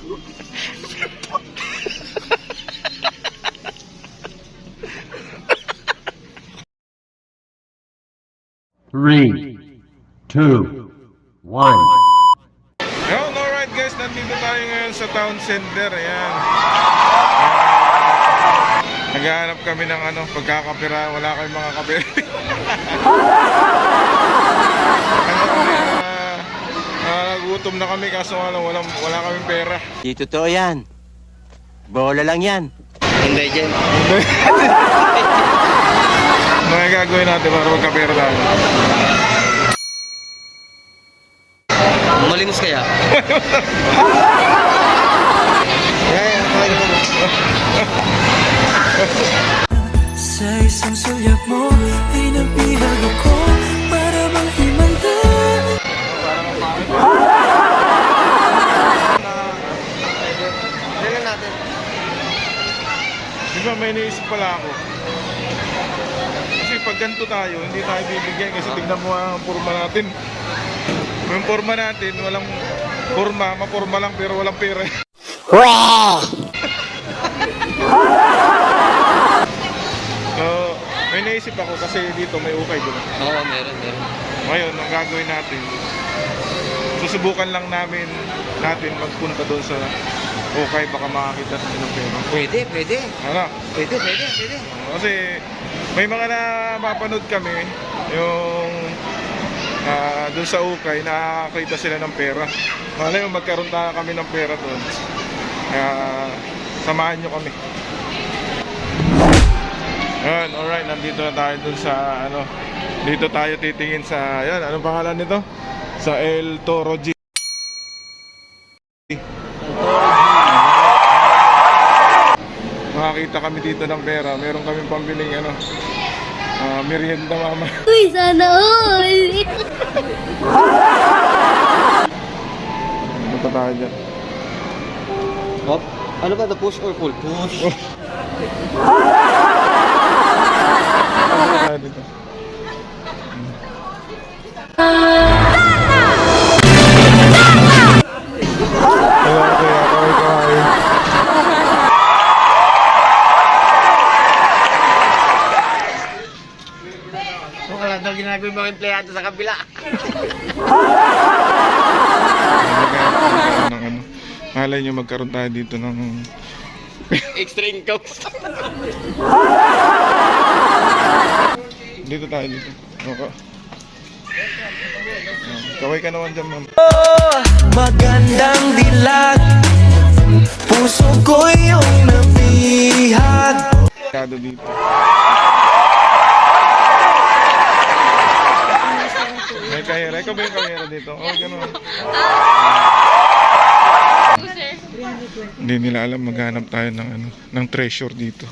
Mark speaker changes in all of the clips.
Speaker 1: Three, two, one.
Speaker 2: Yun, alright guys, nandito tayo ngayon sa town center. Ayan. Naghahanap kami ng pagkakapira. Wala kayong mga kapira. Gutom na kami kaso wala kaming pera.
Speaker 3: Di totoo yan. Bola lang yan. Hindi dyan.
Speaker 2: Ano yung gagawin natin para magkapera tayo?
Speaker 3: Malimos kaya?
Speaker 4: Sa isang sulyap mo ay nabihag ako para bang himanda.
Speaker 3: Tingnan natin.
Speaker 2: Di ba may naisip pala ako? Kasi pag ganito tayo, hindi tayo bibigyan kasi tignan mo ang forma natin. Yung forma natin, walang forma, maporma lang pero walang pera. So, may naisip ako kasi dito may ukay doon.
Speaker 3: Oo, meron.
Speaker 2: Ngayon, ang gagawin natin, susubukan lang natin magpunta doon sa ukay, baka makakita natin ng pera.
Speaker 3: Pwede.
Speaker 2: Ano?
Speaker 3: Pwede.
Speaker 2: Kasi may mga napapanood kami yung doon sa ukay, nakakita sila ng pera. Malay mo magkaroon tayo kami ng pera doon. Kaya samahan nyo kami. Yan, alright, nandito na tayo doon sa dito tayo titingin sa anong pangalan nito? Sa El Toro G. Makakita kami dito ng pera. Meron kaming pambiling merienda mama.
Speaker 5: Uy, sana all!
Speaker 2: Ano pa tayo dyan?
Speaker 3: Hop. Ano ba? The push or pull? Push.
Speaker 2: Ano pa tayo dito? Kaway.
Speaker 3: Wala daw ginagawa yung mga empleyado sa kabila.
Speaker 2: Malay nyo magkaroon tayo dito ng
Speaker 3: Extra income.
Speaker 2: dito tayo dito. Okay. Kaway ka naman dyan, ma'am.
Speaker 4: Magandang dilag, puso ko yung nabihag.
Speaker 2: Kado dito. May kahira. Ikaw ba yung kahira dito? Oh, gano'n. Hindi nila alam maghanap tayo ng treasure dito.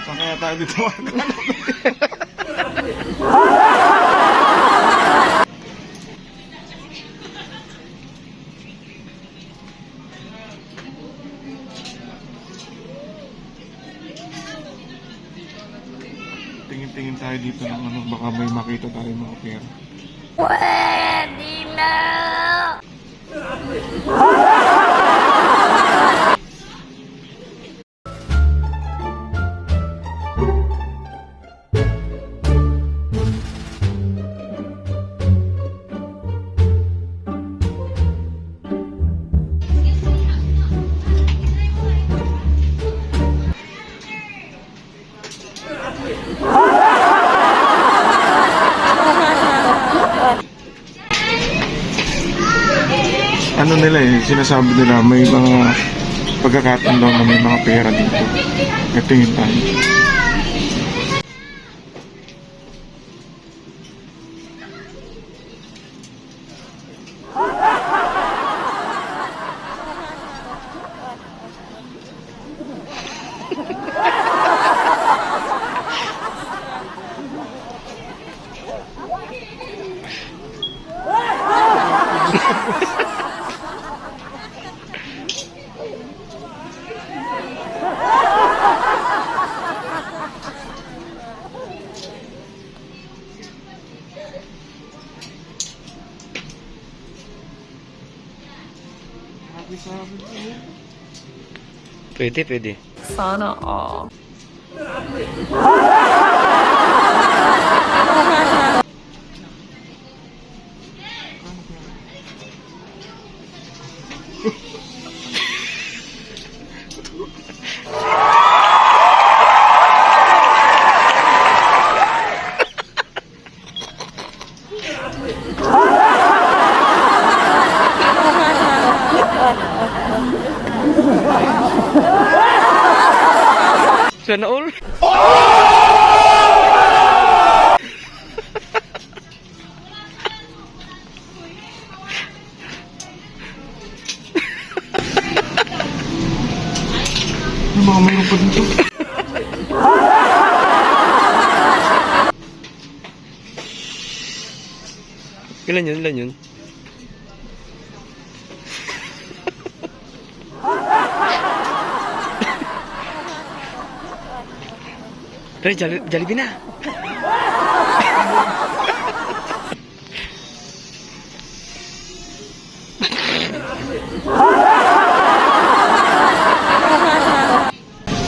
Speaker 2: Saan kaya tayo dito maghanap? Tingin-tingin tayo dito ng baka may makita tayo mga pera.
Speaker 5: Pwede na!
Speaker 2: Ano nila sinasabi nila may mga pagkakataon daw na may mga pera dito. Tingin tayo.
Speaker 3: Pwede, pwede.
Speaker 6: Sana all.
Speaker 3: Sana all.
Speaker 2: Yung mga mayroon pa dito.
Speaker 3: Ilan yun? Ilan yun? Pre, Jollibee na.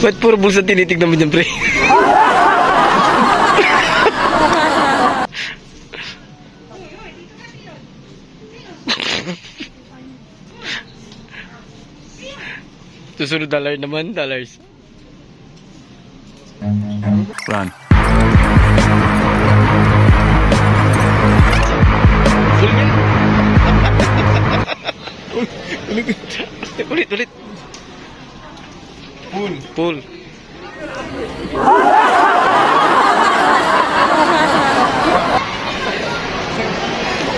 Speaker 3: Ba't puro bulsa tinitignan mo dyan, pre? Susunod dollar naman, dollars.
Speaker 1: Run.
Speaker 3: Ulit, ulit.
Speaker 2: Pool.
Speaker 3: Pool.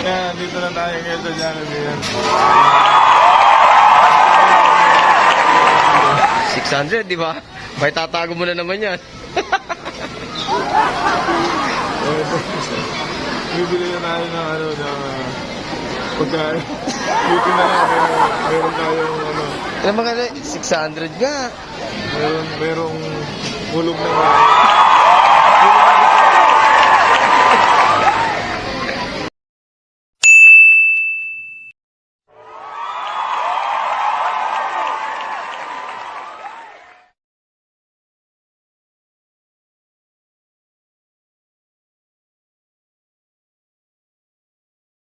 Speaker 2: Yan, dito na tayo ngayon sa Jollibee.
Speaker 3: 600, di ba? May tatago mo na naman yan.
Speaker 2: Bibili na tayo ng ano, ng pagkain. Dito na lang, meron tayong ano,
Speaker 3: Ano mga 600 nga.
Speaker 2: merong hulog na